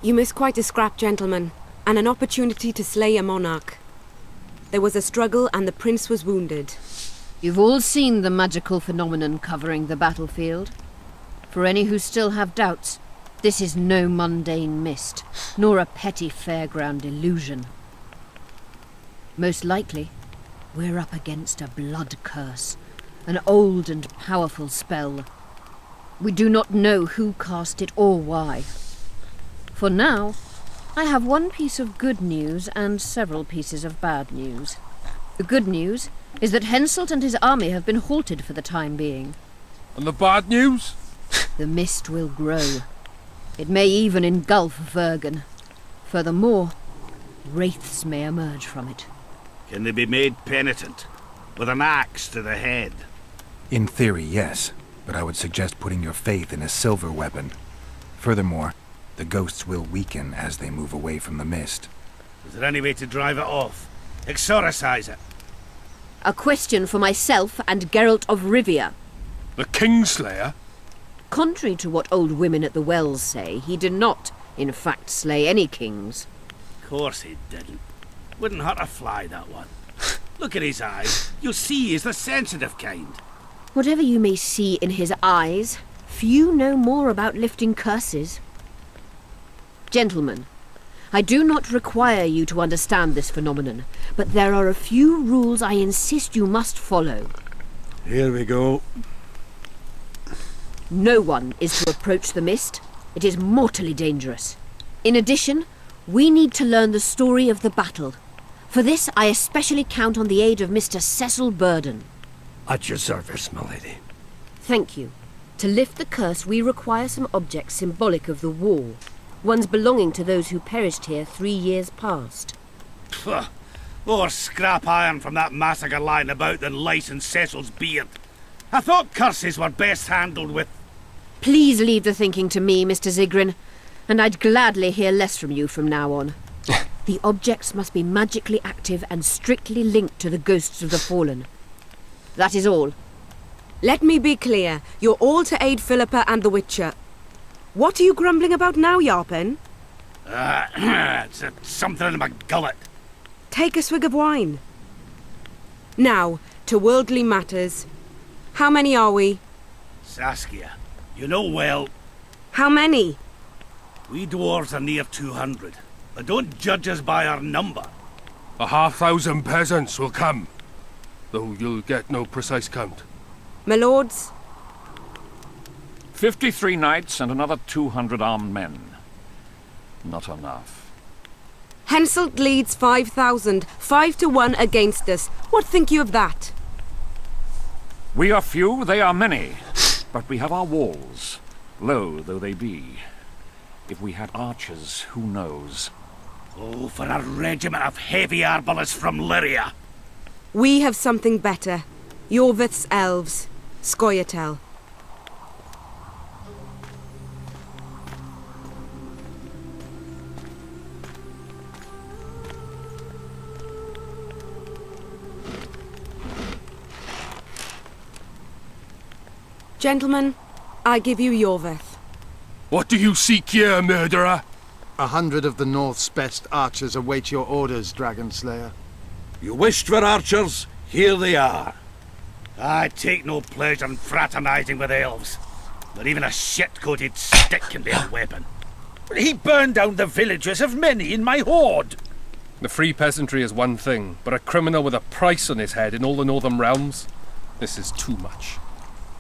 You miss quite a scrap, gentlemen, and an opportunity to slay a monarch. There was a struggle and the prince was wounded. You've all seen the magical phenomenon covering the battlefield. For any who still have doubts, this is no mundane mist, nor a petty fairground illusion. Most likely, we're up against a blood curse, an old and powerful spell. We do not know who cast it or why. For now, I have one piece of good news and several pieces of bad news. The good news is that Henselt and his army have been halted for the time being. And the bad news? The mist will grow. It may even engulf Vergen. Furthermore, wraiths may emerge from it. Can they be made penitent? With an axe to the head? In theory, yes. But I would suggest putting your faith in a silver weapon. Furthermore, the ghosts will weaken as they move away from the mist. Is there any way to drive it off? Exorcise it? A question for myself and Geralt of Rivia. The Kingslayer? Contrary to what old women at the wells say, he did not, in fact, slay any kings. Of course he didn't. Wouldn't hurt a fly, that one. Look at his eyes. You'll see he's the sensitive kind. Whatever you may see in his eyes, few know more about lifting curses. Gentlemen, I do not require you to understand this phenomenon, but there are a few rules I insist you must follow. Here we go. No one is to approach the mist. It is mortally dangerous. In addition, we need to learn the story of the battle. For this, I especially count on the aid of Mr. Cecil Burden. At your service, my lady. Thank you. To lift the curse, we require some objects symbolic of the war. Ones belonging to those who perished here 3 years past. Pugh. More scrap iron from that massacre lying about than lice in Cecil's beard. I thought curses were best handled with... Please leave the thinking to me, Mr. Zigrin, and I'd gladly hear less from you from now on. The objects must be magically active and strictly linked to the ghosts of the fallen. That is all. Let me be clear. You're all to aid Philippa and the Witcher. What are you grumbling about now, Yarpen? It's something in my gullet. Take a swig of wine. Now, to worldly matters. How many are we? Saskia, you know well... How many? We dwarves are near 200, but don't judge us by our number. 1,500 peasants will come, though you'll get no precise count. My lords? 53 knights and another 200 armed men. Not enough. Henselt leads 5,000, 5 to 1 against us. What think you of that? We are few, they are many, but we have our walls, low though they be. If we had archers, who knows? Oh, for a regiment of heavy arbalists from Lyria. We have something better. Yorvith's elves. Scoia'tael. Gentlemen, I give you Yorvith. What do you seek here, murderer? 100 of the North's best archers await your orders, Dragon Slayer. You wished for archers? Here they are. I take no pleasure in fraternizing with elves. But even a shit-coated stick can be a weapon. He burned down the villages of many in my horde. The free peasantry is one thing, but a criminal with a price on his head in all the northern realms? This is too much.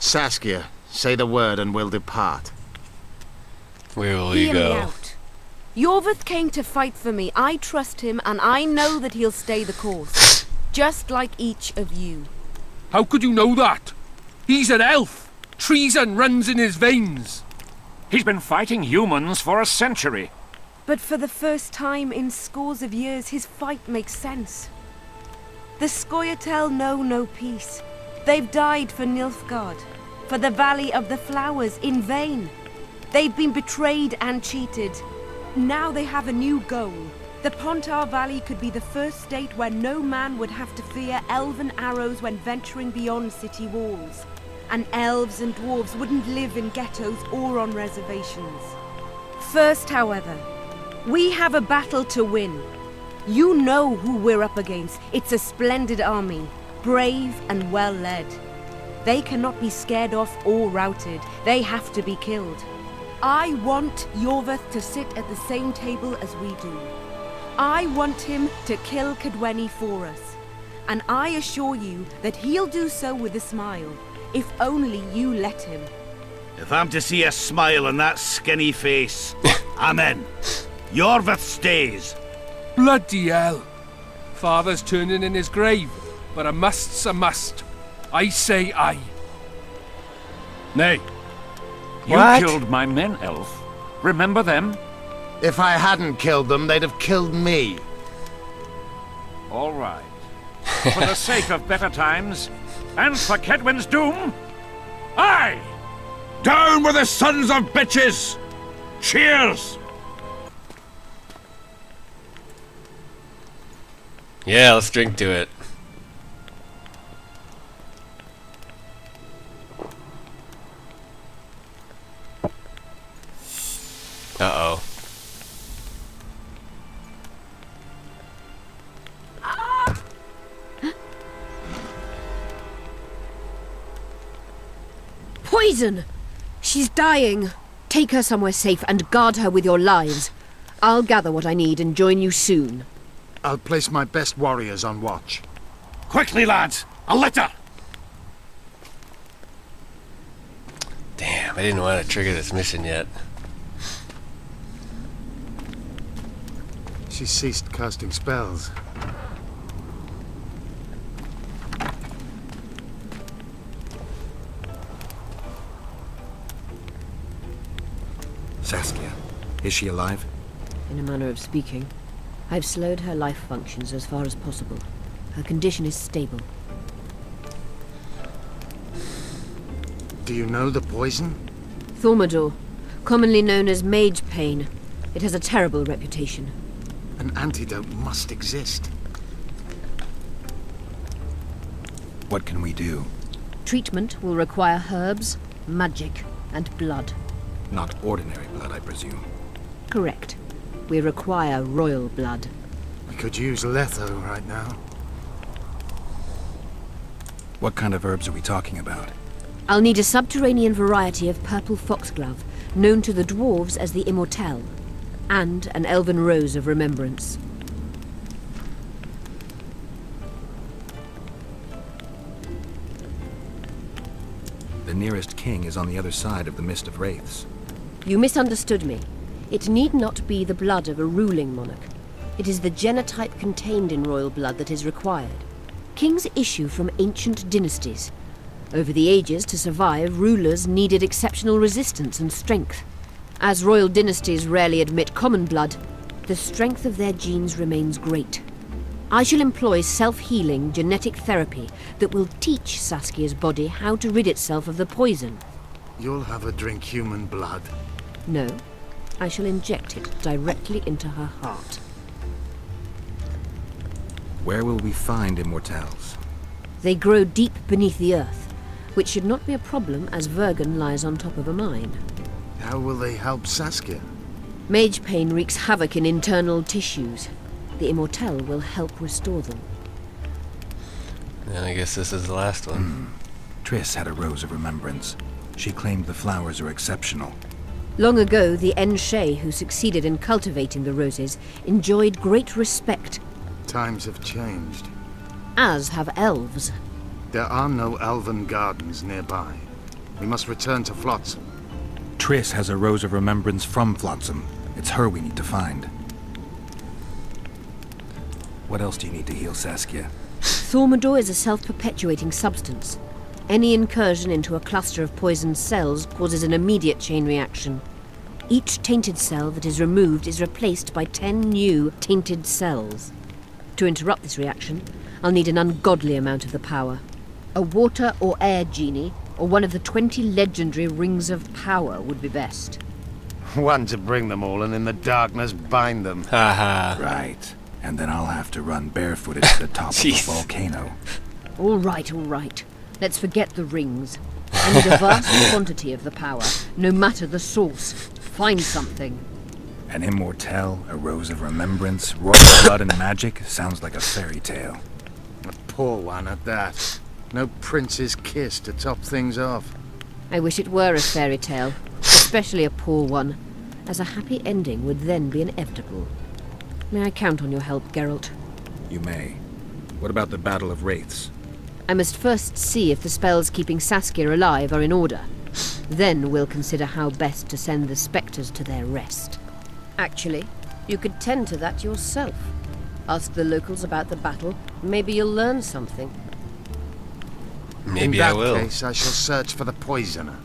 Saskia, say the word and we'll depart. Where will you Hear me go? out. Yorvith came to fight for me. I trust him, and I know that he'll stay the course. Just like each of you. How could you know that? He's an elf. Treason runs in his veins. He's been fighting humans for a century. But for the first time in scores of years, his fight makes sense. The Scoia'tael know no peace. They've died for Nilfgaard, for the Valley of the Flowers, in vain. They've been betrayed and cheated. Now they have a new goal. The Pontar Valley could be the first state where no man would have to fear elven arrows when venturing beyond city walls. And elves and dwarves wouldn't live in ghettos or on reservations. First, however, We have a battle to win. You know who we're up against. It's a splendid army, brave and well led. They cannot be scared off or routed. They have to be killed. I want Yorveth to sit at the same table as we do. I want him to kill Cadweni for us. And I assure you that he'll do so with a smile, if only you let him. If I'm to see a smile on that skinny face, I'm in. Yorveth stays. Bloody hell! Father's turning in his grave, but a must's a must. I say aye. Nay. You What? killed my men, Elf. Remember them? If I hadn't killed them, they'd have killed me. All right. For the sake of better times, and for Kedwin's doom, aye! Down with the sons of bitches! Cheers! Yeah, let's drink to it. Uh-oh. Poison! She's dying. Take her somewhere safe and guard her with your lives. I'll gather what I need and join you soon. I'll place my best warriors on watch. Quickly, lads! A litter! Damn, I didn't know how to trigger this mission yet. She ceased casting spells. Saskia, is she alive? In a manner of speaking. I've slowed her life functions as far as possible. Her condition is stable. Do you know the poison? Thaumadour, commonly known as mage pain. It has a terrible reputation. An antidote must exist. What can we do? Treatment will require herbs, magic, and blood. Not ordinary blood, I presume. Correct. We require royal blood. We could use letho right now. What kind of herbs are we talking about? I'll need a subterranean variety of purple foxglove, known to the dwarves as the Immortelle, and an elven rose of remembrance. The nearest king is on the other side of the Mist of Wraiths. You misunderstood me. It need not be the blood of a ruling monarch. It is the genotype contained in royal blood that is required. Kings issue from ancient dynasties. Over the ages, to survive, rulers needed exceptional resistance and strength. As royal dynasties rarely admit common blood, the strength of their genes remains great. I shall employ self-healing genetic therapy that will teach Saskia's body how to rid itself of the poison. You'll have her drink human blood. No, I shall inject it directly into her heart. Where will we find immortelles? They grow deep beneath the earth, which should not be a problem as Vergen lies on top of a mine. How will they help Saskia? Mage pain wreaks havoc in internal tissues. The Immortelle will help restore them. And I guess this is the last one. Triss had a rose of remembrance. She claimed the flowers are exceptional. Long ago, the Enshe who succeeded in cultivating the roses enjoyed great respect, Times have changed. as have elves. There are no elven gardens nearby. We must return to Flotsam. Triss has a rose of remembrance from Flotsam. It's her we need to find. What else do you need to heal Saskia? Thaumadour is a self-perpetuating substance. Any incursion into a cluster of poisoned cells causes an immediate chain reaction. Each tainted cell that is removed is replaced by 10 new tainted cells. To interrupt this reaction, I'll need an ungodly amount of the power. A water or air genie, or one of the 20 legendary rings of power would be best. One to bring them all and in the darkness bind them. Haha. Right. And then I'll have to run barefooted to the top of the Jeez. volcano. All right. Let's forget the rings. I need a vast quantity of the power, no matter the source. Find something. An immortelle, a rose of remembrance, royal blood and magic sounds like a fairy tale. A poor one at that. No prince's kiss to top things off. I wish it were a fairy tale, especially a poor one, as a happy ending would then be inevitable. May I count on your help, Geralt? You may. What about the Battle of Wraiths? I must first see if the spells keeping Saskia alive are in order. Then we'll consider how best to send the spectres to their rest. Actually, you could tend to that yourself. Ask the locals about the battle. Maybe you'll learn something. Maybe I will. In that case, I shall search for the poisoner.